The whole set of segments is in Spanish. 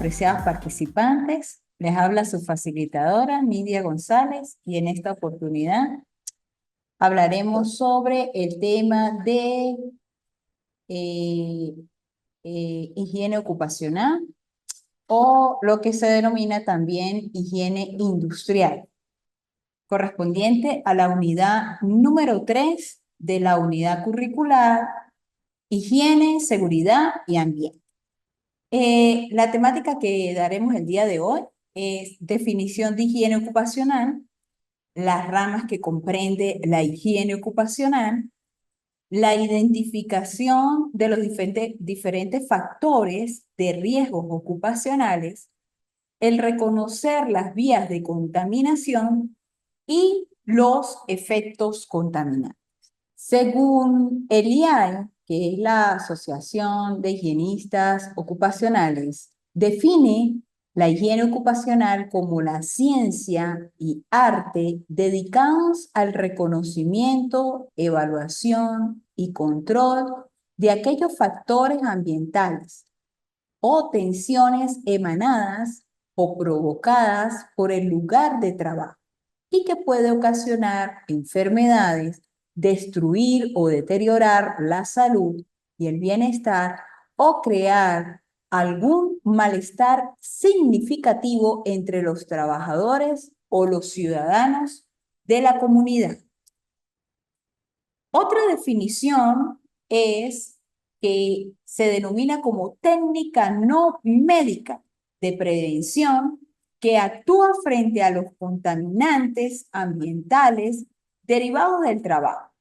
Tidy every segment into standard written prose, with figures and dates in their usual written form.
apreciados participantes. Les habla su facilitadora, Nidia González, y en esta oportunidad hablaremos sobre el tema de eh, higiene ocupacional o lo que se denomina también higiene industrial, correspondiente a la unidad número 3 de la unidad curricular, higiene, seguridad y ambiente. La temática que daremos el día de hoy es definición de higiene ocupacional, las ramas que comprende la higiene ocupacional, la identificación de los diferentes factores de riesgos ocupacionales, el reconocer las vías de contaminación y los efectos contaminantes. Según el IAE, que es la Asociación de Higienistas Ocupacionales, define la higiene ocupacional como la ciencia y arte dedicados al reconocimiento, evaluación y control de aquellos factores ambientales o tensiones emanadas o provocadas por el lugar de trabajo y que puede ocasionar enfermedades, destruir o deteriorar la salud y el bienestar o crear algún malestar significativo entre los trabajadores o los ciudadanos de la comunidad. Otra definición es que se denomina como técnica no médica de prevención que actúa frente a los contaminantes ambientales derivados del trabajo.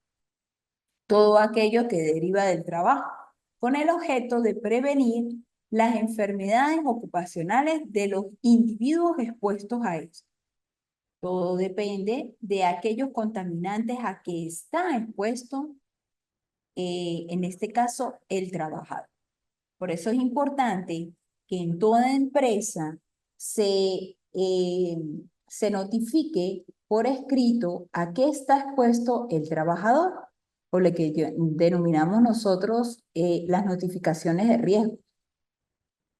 Todo aquello que deriva del trabajo, con el objeto de prevenir las enfermedades ocupacionales de los individuos expuestos a esto. Todo depende de aquellos contaminantes a que está expuesto, en este caso, el trabajador. Por eso es importante que en toda empresa se notifique por escrito a qué está expuesto el trabajador, por lo que denominamos nosotros las notificaciones de riesgo.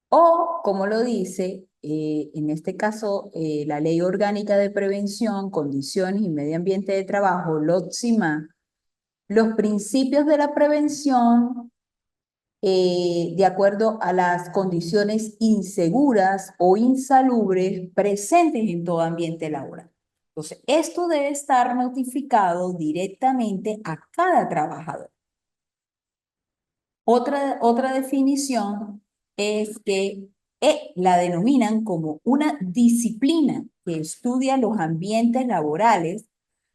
O, como lo dice, en este caso, la Ley Orgánica de Prevención, Condiciones y Medio Ambiente de Trabajo, LOXIMA, los principios de la prevención de acuerdo a las condiciones inseguras o insalubres presentes en todo ambiente laboral. Entonces, esto debe estar notificado directamente a cada trabajador. Otra definición es que la denominan como una disciplina que estudia los ambientes laborales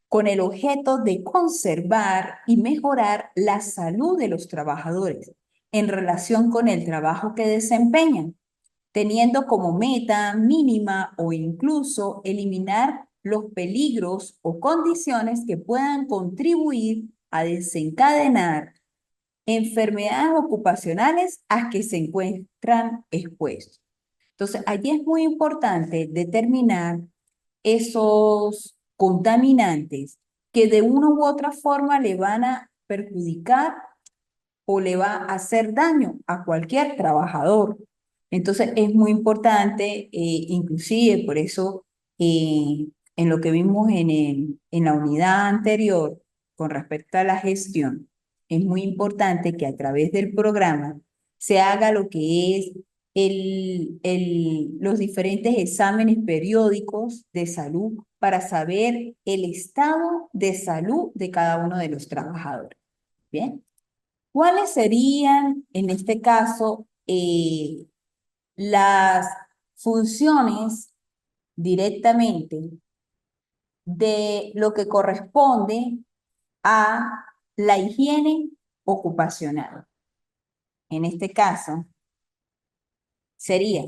con el objeto de conservar y mejorar la salud de los trabajadores en relación con el trabajo que desempeñan, teniendo como meta mínima o incluso eliminar los peligros o condiciones que puedan contribuir a desencadenar enfermedades ocupacionales a que se encuentran expuestos. Entonces, allí es muy importante determinar esos contaminantes que de una u otra forma le van a perjudicar o le va a hacer daño a cualquier trabajador. Entonces es muy importante, inclusive por eso, en lo que vimos en la unidad anterior con respecto a la gestión, es muy importante que a través del programa se haga lo que es los diferentes exámenes periódicos de salud para saber el estado de salud de cada uno de los trabajadores. Bien. ¿Cuáles serían, en este caso, las funciones directamente de lo que corresponde a la higiene ocupacional? En este caso, sería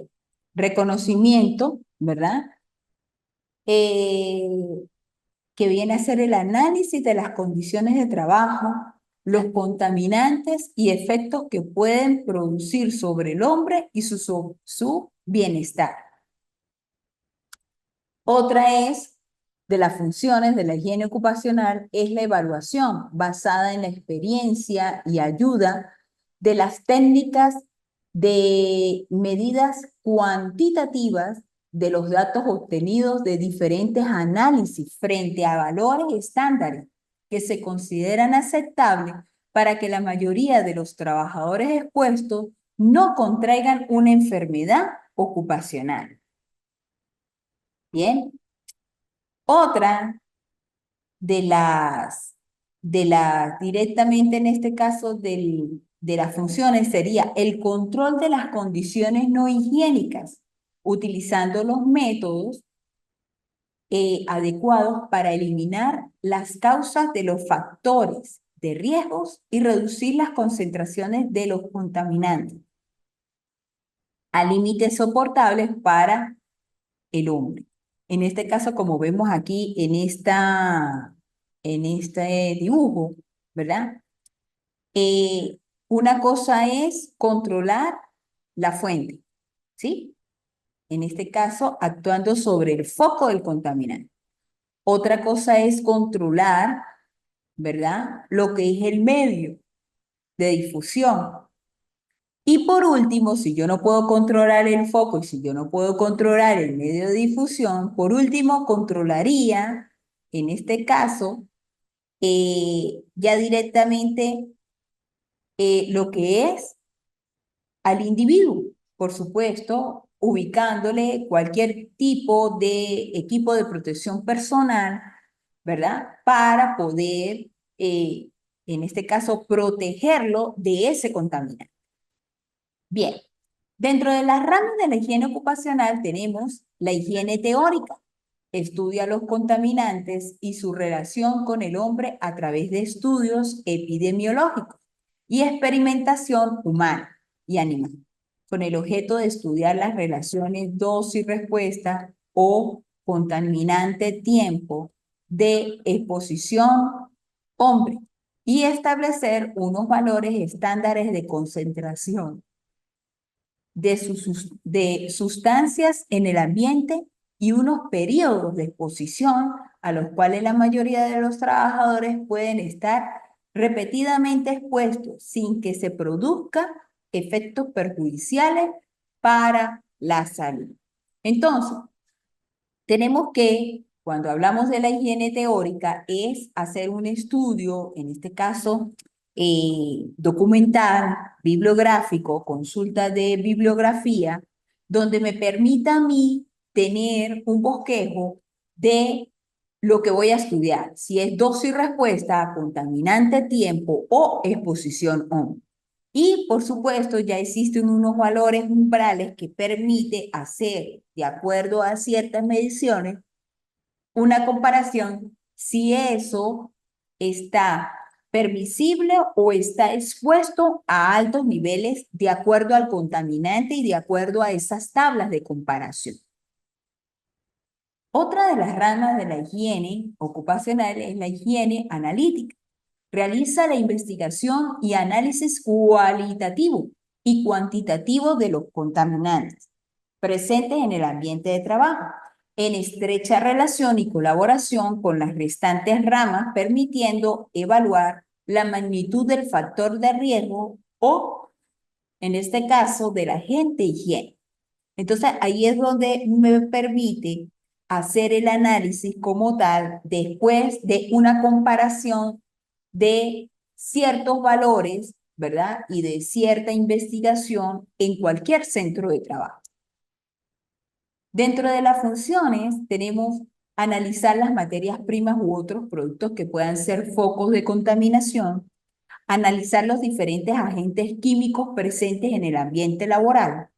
reconocimiento, ¿verdad? Que viene a ser el análisis de las condiciones de trabajo, los contaminantes y efectos que pueden producir sobre el hombre y su bienestar. Otra de las funciones de la higiene ocupacional es la evaluación basada en la experiencia y ayuda de las técnicas de medidas cuantitativas de los datos obtenidos de diferentes análisis frente a valores estándares que se consideran aceptables para que la mayoría de los trabajadores expuestos no contraigan una enfermedad ocupacional. Bien. Otra de las directamente en este caso de las funciones sería el control de las condiciones no higiénicas, utilizando los métodos adecuados para eliminar las causas de los factores de riesgos y reducir las concentraciones de los contaminantes a límites soportables para el hombre. En este caso, como vemos aquí en este dibujo, ¿verdad? Una cosa es controlar la fuente, ¿sí? En este caso, actuando sobre el foco del contaminante. Otra cosa es controlar, ¿verdad? Lo que es el medio de difusión. Y por último, si yo no puedo controlar el foco y si yo no puedo controlar el medio de difusión, por último, controlaría, en este caso, ya directamente lo que es al individuo, por supuesto, ubicándole cualquier tipo de equipo de protección personal, ¿verdad? Para poder, en este caso, protegerlo de ese contaminante. Bien, dentro de las ramas de la higiene ocupacional tenemos la higiene teórica. Estudia los contaminantes y su relación con el hombre a través de estudios epidemiológicos y experimentación humana y animal, con el objeto de estudiar las relaciones dosis-respuesta o contaminante-tiempo de exposición hombre y establecer unos valores estándares de concentración de sustancias en el ambiente y unos periodos de exposición a los cuales la mayoría de los trabajadores pueden estar repetidamente expuestos sin que se produzcan efectos perjudiciales para la salud. Entonces, tenemos que, cuando hablamos de la higiene teórica, es hacer un estudio, en este caso, documental, bibliográfico, consulta de bibliografía, donde me permita a mí tener un bosquejo de lo que voy a estudiar, si es dosis y respuesta, contaminante tiempo o exposición ON. Y por supuesto ya existen unos valores umbrales que permite hacer, de acuerdo a ciertas mediciones, una comparación si eso está permisible o está expuesto a altos niveles de acuerdo al contaminante y de acuerdo a esas tablas de comparación. Otra de las ramas de la higiene ocupacional es la higiene analítica. Realiza la investigación y análisis cualitativo y cuantitativo de los contaminantes presentes en el ambiente de trabajo, en estrecha relación y colaboración con las restantes ramas, permitiendo evaluar la magnitud del factor de riesgo o, en este caso, del agente higiene. Entonces, ahí es donde me permite hacer el análisis como tal después de una comparación de ciertos valores, ¿verdad? Y de cierta investigación en cualquier centro de trabajo. Dentro de las funciones tenemos analizar las materias primas u otros productos que puedan ser focos de contaminación, analizar los diferentes agentes químicos presentes en el ambiente laboral,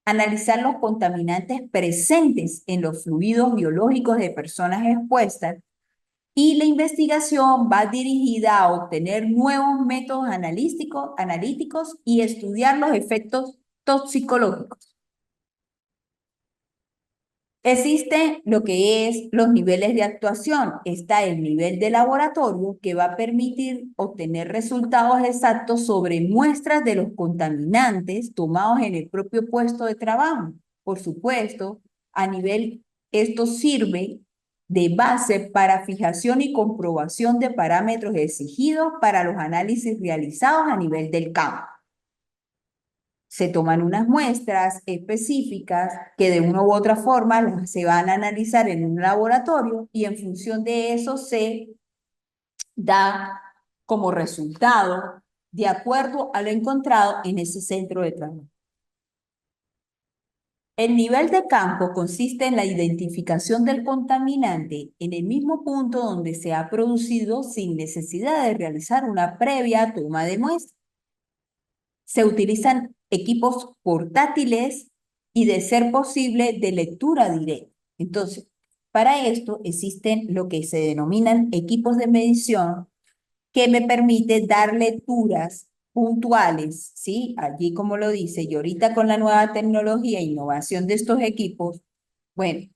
analizar los contaminantes presentes en los fluidos biológicos de personas expuestas y la investigación va dirigida a obtener nuevos métodos analíticos y estudiar los efectos toxicológicos. Existe lo que es los niveles de actuación. Está el nivel de laboratorio que va a permitir obtener resultados exactos sobre muestras de los contaminantes tomados en el propio puesto de trabajo. Por supuesto, a nivel, esto sirve de base para fijación y comprobación de parámetros exigidos para los análisis realizados a nivel del campo. Se toman unas muestras específicas que de una u otra forma se van a analizar en un laboratorio y en función de eso se da como resultado de acuerdo a lo encontrado en ese centro de trabajo. El nivel de campo consiste en la identificación del contaminante en el mismo punto donde se ha producido sin necesidad de realizar una previa toma de muestra. Se utilizan equipos portátiles y, de ser posible, de lectura directa. Entonces, para esto existen lo que se denominan equipos de medición que me permite dar lecturas puntuales, ¿sí? Allí como lo dice, y ahorita con la nueva tecnología e innovación de estos equipos, bueno,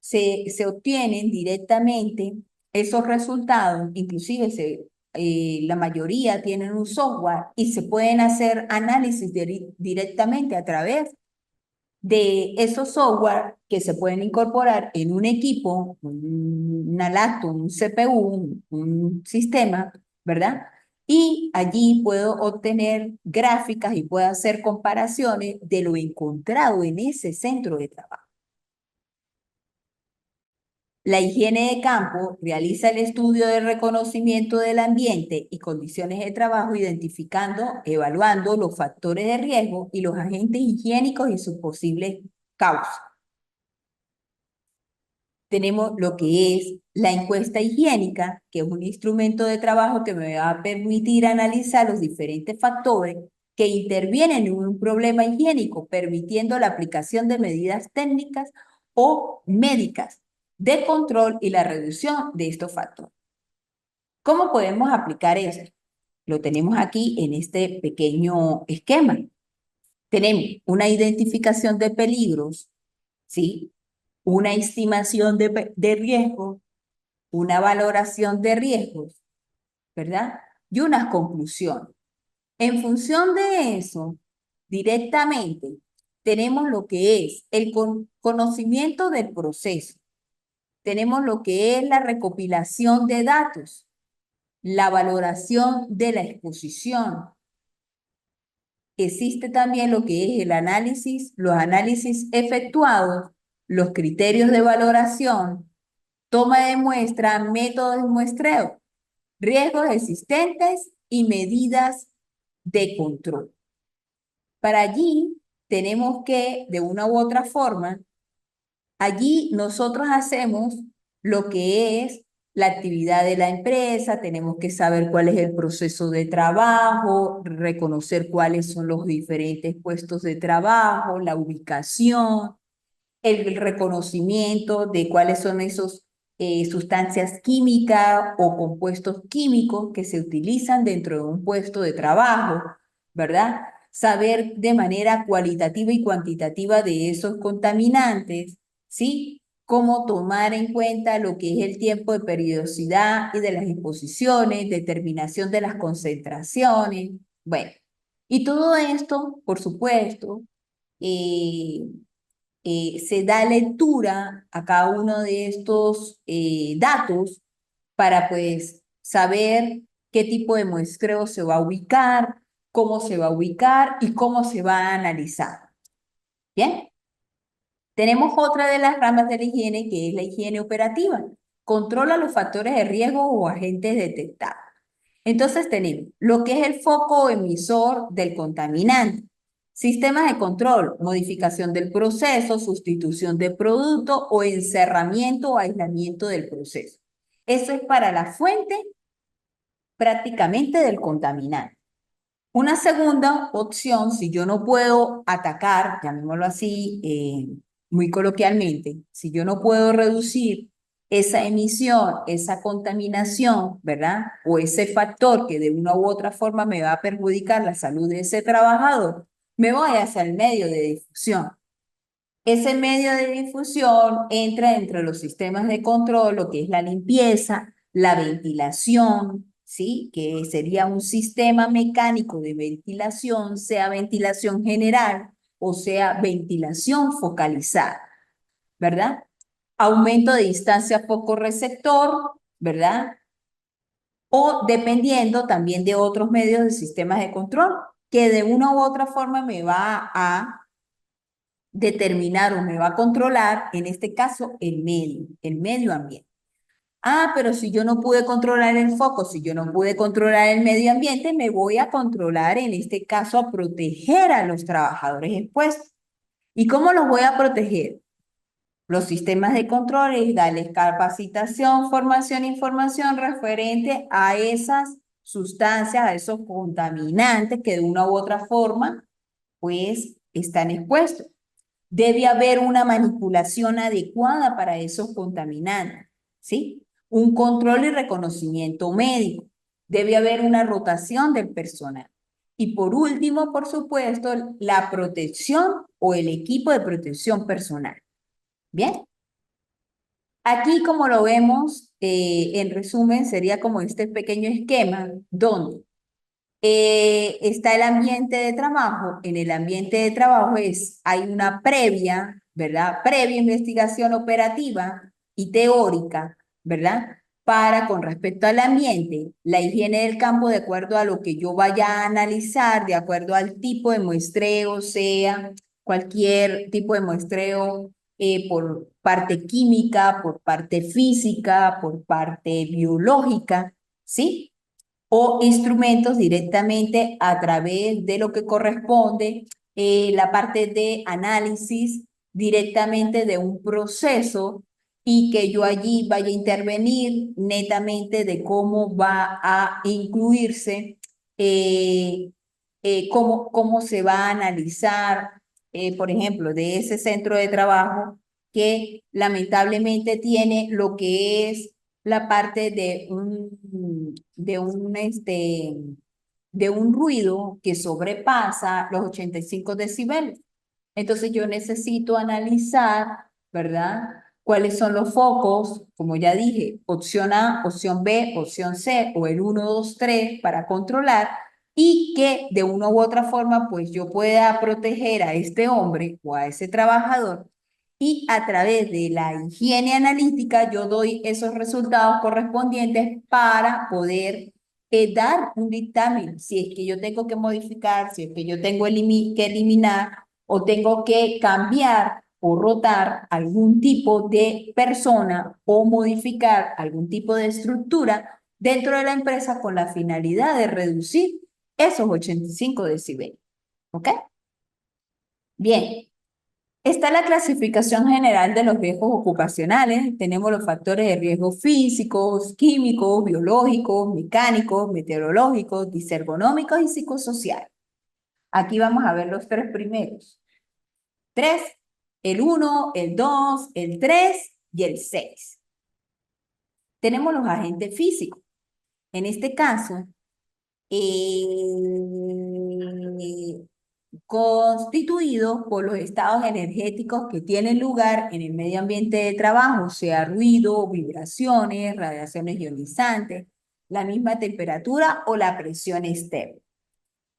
se obtienen directamente esos resultados, inclusive la mayoría tienen un software y se pueden hacer análisis directamente a través de esos software que se pueden incorporar en un equipo, una laptop, un CPU, un sistema, ¿verdad? Y allí puedo obtener gráficas y puedo hacer comparaciones de lo encontrado en ese centro de trabajo. La higiene de campo realiza el estudio de reconocimiento del ambiente y condiciones de trabajo, identificando, evaluando los factores de riesgo y los agentes higiénicos y sus posibles causas. Tenemos lo que es la encuesta higiénica, que es un instrumento de trabajo que me va a permitir analizar los diferentes factores que intervienen en un problema higiénico, permitiendo la aplicación de medidas técnicas o médicas de control y la reducción de estos factores. ¿Cómo podemos aplicar esto? Lo tenemos aquí en este pequeño esquema. Tenemos una identificación de peligros, ¿sí? Una estimación de riesgo, una valoración de riesgos, ¿verdad? Y unas conclusiones. En función de eso, directamente, tenemos lo que es el conocimiento del proceso. Tenemos lo que es la recopilación de datos, la valoración de la exposición. Existe también lo que es el análisis, los análisis efectuados, los criterios de valoración, toma de muestra, métodos de muestreo, riesgos existentes y medidas de control. Para allí tenemos que, de una u otra forma, allí nosotros hacemos lo que es la actividad de la empresa, tenemos que saber cuál es el proceso de trabajo, reconocer cuáles son los diferentes puestos de trabajo, la ubicación, el reconocimiento de cuáles son esos sustancias químicas o compuestos químicos que se utilizan dentro de un puesto de trabajo, ¿verdad? Saber de manera cualitativa y cuantitativa de esos contaminantes, ¿sí? Cómo tomar en cuenta lo que es el tiempo de periodicidad y de las exposiciones, determinación de las concentraciones, bueno. Y todo esto, por supuesto, eh, se da lectura a cada uno de estos datos para pues saber qué tipo de muestreo se va a ubicar, cómo se va a ubicar y cómo se va a analizar. ¿Bien? Tenemos otra de las ramas de la higiene, que es la higiene operativa. Controla los factores de riesgo o agentes detectados. Entonces tenemos lo que es el foco emisor del contaminante, sistemas de control, modificación del proceso, sustitución de producto o encerramiento o aislamiento del proceso. Eso es para la fuente prácticamente del contaminante. Una segunda opción, si yo no puedo atacar, llamémoslo así, muy coloquialmente, si yo no puedo reducir esa emisión, esa contaminación, ¿verdad? O ese factor que de una u otra forma me va a perjudicar la salud de ese trabajador, me voy hacia el medio de difusión. Ese medio de difusión entra entre los sistemas de control, lo que es la limpieza, la ventilación, ¿sí? Que sería un sistema mecánico de ventilación, sea ventilación general o sea ventilación focalizada, ¿verdad? Aumento de distancia foco-receptor, ¿verdad? O dependiendo también de otros medios de sistemas de control, que de una u otra forma me va a determinar o me va a controlar, en este caso, el medio ambiente. Ah, pero si yo no pude controlar el foco, si yo no pude controlar el medio ambiente, me voy a controlar, en este caso, a proteger a los trabajadores expuestos. ¿Y cómo los voy a proteger? Los sistemas de control es darles capacitación, formación, información referente a esas sustancias, a esos contaminantes que de una u otra forma, pues, están expuestos. Debe haber una manipulación adecuada para esos contaminantes, ¿sí? Un control y reconocimiento médico. Debe haber una rotación del personal. Y por último, por supuesto, la protección o el equipo de protección personal. Bien, aquí como lo vemos, en resumen, sería como este pequeño esquema donde está el ambiente de trabajo. En el ambiente de trabajo hay una previa, ¿verdad? Previa investigación operativa y teórica, ¿verdad? Para con respecto al ambiente, la higiene del campo de acuerdo a lo que yo vaya a analizar, de acuerdo al tipo de muestreo, sea cualquier tipo de muestreo, por parte química, por parte física, por parte biológica, ¿sí? O instrumentos directamente a través de lo que corresponde, la parte de análisis directamente de un proceso y que yo allí vaya a intervenir netamente de cómo va a incluirse, cómo se va a analizar, por ejemplo, de ese centro de trabajo que lamentablemente tiene lo que es la parte de un ruido que sobrepasa los 85 decibeles. Entonces yo necesito analizar, ¿verdad? ¿Cuáles son los focos? Como ya dije, opción A, opción B, opción C o el 1, 2, 3 para controlar y que de una u otra forma pues yo pueda proteger a este hombre o a ese trabajador y a través de la higiene analítica yo doy esos resultados correspondientes para poder dar un dictamen, si es que yo tengo que modificar, si es que yo tengo que eliminar o tengo que cambiar o rotar algún tipo de persona o modificar algún tipo de estructura dentro de la empresa con la finalidad de reducir esos 85 decibeles. ¿Ok? Bien, está la clasificación general de los riesgos ocupacionales. Tenemos los factores de riesgo físicos, químicos, biológicos, mecánicos, meteorológicos, disergonómicos y psicosociales. Aquí vamos a ver los tres primeros. Tres, el 1, el 2, el 3 y el 6. Tenemos los agentes físicos. En este caso, eh, constituidos por los estados energéticos que tienen lugar en el medio ambiente de trabajo, sea ruido, vibraciones, radiaciones ionizantes, la misma temperatura o la presión externa.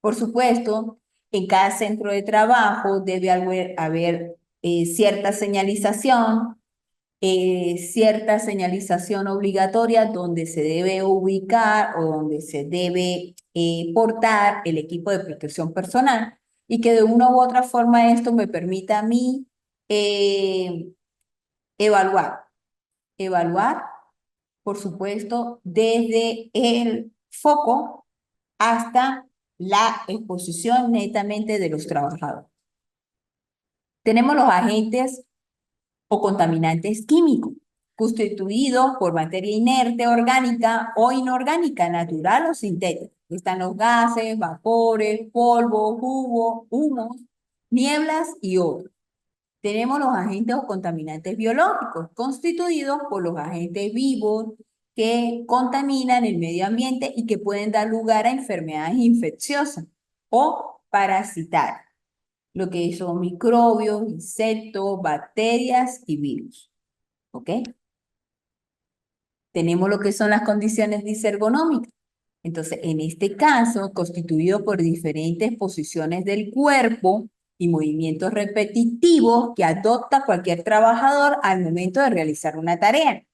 Por supuesto, en cada centro de trabajo debe haber cierta señalización obligatoria donde se debe ubicar o donde se debe portar el equipo de protección personal y que de una u otra forma esto me permita a mí eh, evaluar, evaluar, por supuesto, desde el foco hasta la exposición netamente de los trabajadores. Tenemos los agentes o contaminantes químicos, constituidos por materia inerte, orgánica o inorgánica, natural o sintética. Están los gases, vapores, polvo, jugo, humos, nieblas y otros. Tenemos los agentes o contaminantes biológicos, constituidos por los agentes vivos que contaminan el medio ambiente y que pueden dar lugar a enfermedades infecciosas o parasitarias, lo que son microbios, insectos, bacterias y virus. ¿Ok? Tenemos lo que son las condiciones disergonómicas. Entonces, en este caso, constituido por diferentes posiciones del cuerpo y movimientos repetitivos que adopta cualquier trabajador al momento de realizar una tarea,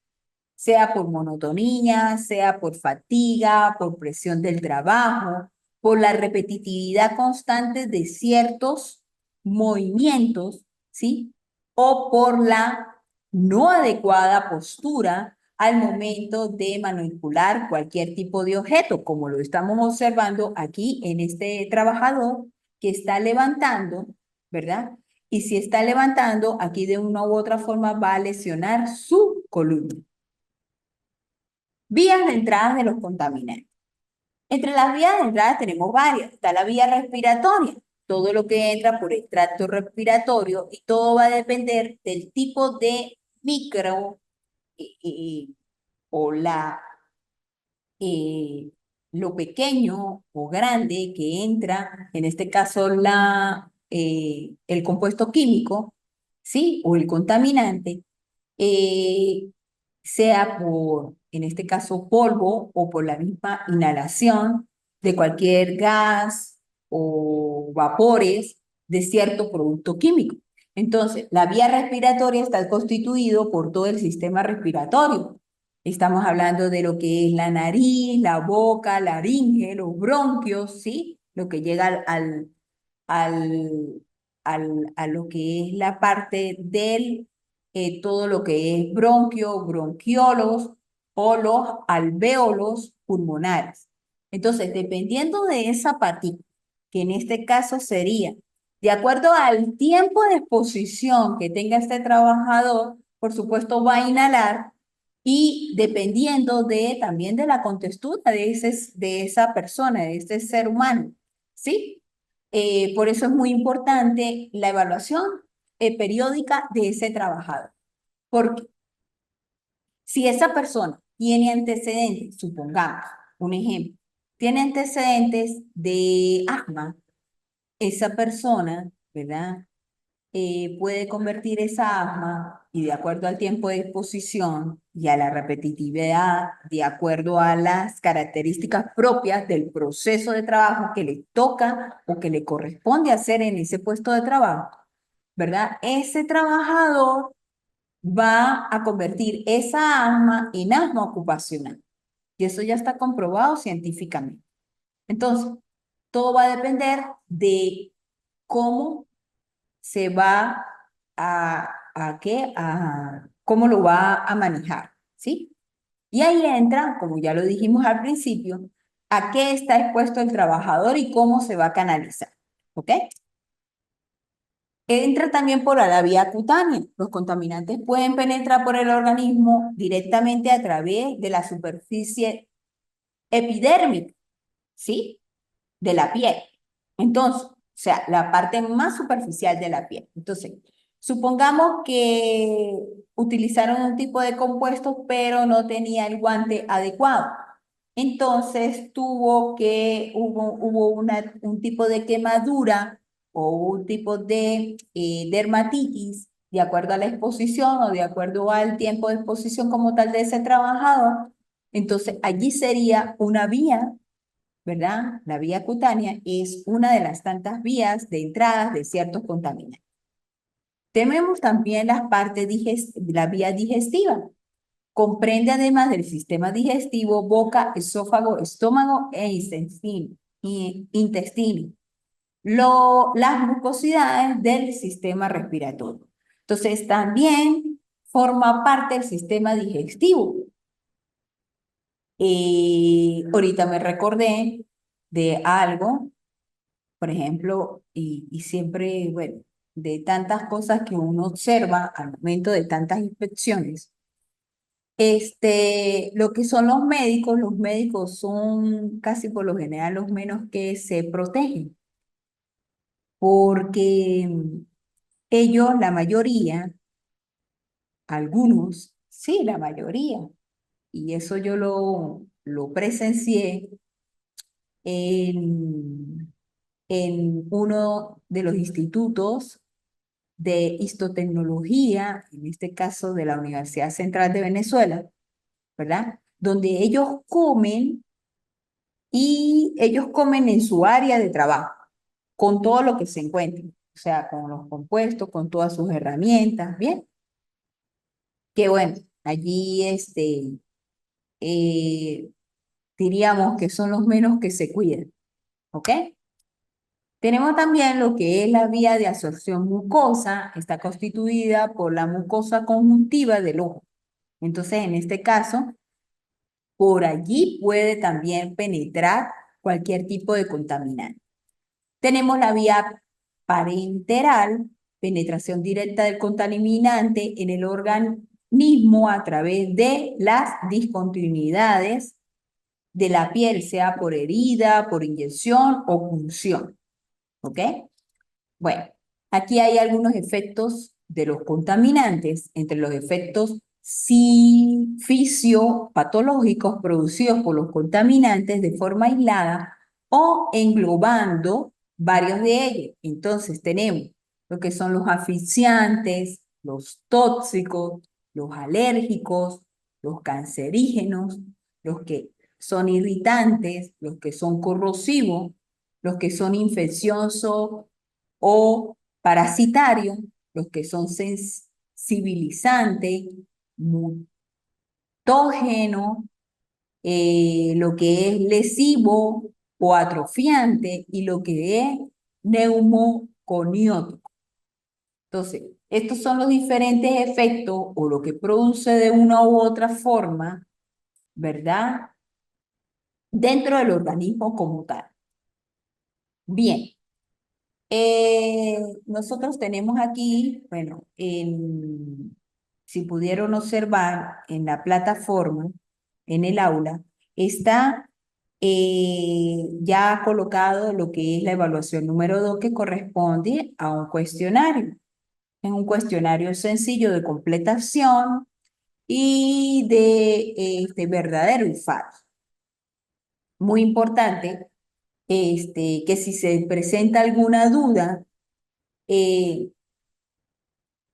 sea por monotonía, sea por fatiga, por presión del trabajo, por la repetitividad constante de ciertos movimientos, ¿sí? O por la no adecuada postura al momento de manipular cualquier tipo de objeto, como lo estamos observando aquí en este trabajador que está levantando, ¿verdad? Y si está levantando, aquí de una u otra forma va a lesionar su columna. Vías de entrada de los contaminantes. Entre las vías de entrada tenemos varias. Está la vía respiratoria, todo lo que entra por el tracto respiratorio y todo va a depender del tipo de micro o eh, lo pequeño o grande que entra, en este caso el compuesto químico, ¿sí? O el contaminante, eh, sea por, en este caso, polvo o por la misma inhalación de cualquier gas o vapores de cierto producto químico. Entonces, la vía respiratoria está constituido por todo el sistema respiratorio. Estamos hablando de lo que es la nariz, la boca, la laringe, los bronquios, ¿sí? Lo que llega al, a lo que es la parte del todo lo que es bronquio, bronquiolos o los alvéolos pulmonares. Entonces, dependiendo de esa partícula, que en este caso sería, de acuerdo al tiempo de exposición que tenga este trabajador, por supuesto va a inhalar y dependiendo también de la contextura de esa persona, de ese ser humano, ¿sí? Por eso es muy importante la evaluación periódica de ese trabajador. Porque si esa persona tiene antecedentes, supongamos, un ejemplo, tiene antecedentes de asma, esa persona, ¿verdad? Puede convertir esa asma y de acuerdo al tiempo de exposición y a la repetitividad, de acuerdo a las características propias del proceso de trabajo que le toca o que le corresponde hacer en ese puesto de trabajo, ¿verdad? Ese trabajador va a convertir esa asma en asma ocupacional y eso ya está comprobado científicamente. Entonces, todo va a depender de cómo se va cómo lo va a manejar, ¿sí? Y ahí entra, como ya lo dijimos al principio, a qué está expuesto el trabajador y cómo se va a canalizar, ¿ok? Entra también por la vía cutánea. Los contaminantes pueden penetrar por el organismo directamente a través de la superficie epidérmica, ¿sí? De la piel. Entonces, o sea, la parte más superficial de la piel. Entonces, supongamos que utilizaron un tipo de compuesto, pero no tenía el guante adecuado. Entonces, hubo un tipo de quemadura o un tipo de dermatitis, de acuerdo a la exposición o de acuerdo al tiempo de exposición como tal de ese trabajador. Entonces, allí sería una vía, ¿verdad? La vía cutánea es una de las tantas vías de entradas de ciertos contaminantes. Tenemos también la vía digestiva. Comprende además del sistema digestivo, boca, esófago, estómago e intestino. Las mucosidades del sistema respiratorio. Entonces, también forma parte del sistema digestivo. Ahorita me recordé de algo, por ejemplo, y siempre, bueno, de tantas cosas que uno observa al momento de tantas inspecciones. Lo que son los médicos son casi por lo general los menos que se protegen, porque ellos, la mayoría, algunos, sí, la mayoría, y eso yo lo presencié en, en uno de los institutos de histotecnología, en este caso de la Universidad Central de Venezuela, ¿verdad? Donde ellos comen en su área de trabajo, con todo lo que se encuentren, o sea, con los compuestos, con todas sus herramientas, ¿bien? Que bueno, allí eh, diríamos que son los menos que se cuidan. ¿Ok? Tenemos también lo que es la vía de absorción mucosa, está constituida por la mucosa conjuntiva del ojo. Entonces, en este caso, por allí puede también penetrar cualquier tipo de contaminante. Tenemos la vía parenteral, penetración directa del contaminante en el organismo a través de las discontinuidades de la piel, sea por herida, por inyección o punción. ¿Ok? Bueno, aquí hay algunos efectos de los contaminantes, entre los efectos fisiopatológicos producidos por los contaminantes de forma aislada o englobando varios de ellos. Entonces tenemos lo que son los asfixiantes, los tóxicos, los alérgicos, los cancerígenos, los que son irritantes, los que son corrosivos, los que son infecciosos o parasitarios, los que son sensibilizantes, mutógenos, lo que es lesivo o atrofiante y lo que es neumoconiótico. Entonces, estos son los diferentes efectos o lo que produce de una u otra forma, ¿verdad? Dentro del organismo como tal. Bien, nosotros tenemos aquí, bueno, si pudieron observar en la plataforma, en el aula, está ya colocado lo que es la evaluación número 2 que corresponde a un cuestionario. Es un cuestionario sencillo de completación y de verdadero y falso. Muy importante que si se presenta alguna duda,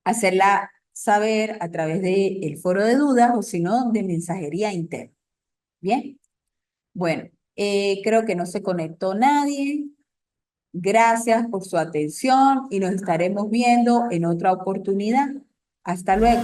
hacerla saber a través del foro de dudas o si no, de mensajería interna. Bien, bueno, creo que no se conectó nadie. Gracias por su atención y nos estaremos viendo en otra oportunidad. Hasta luego.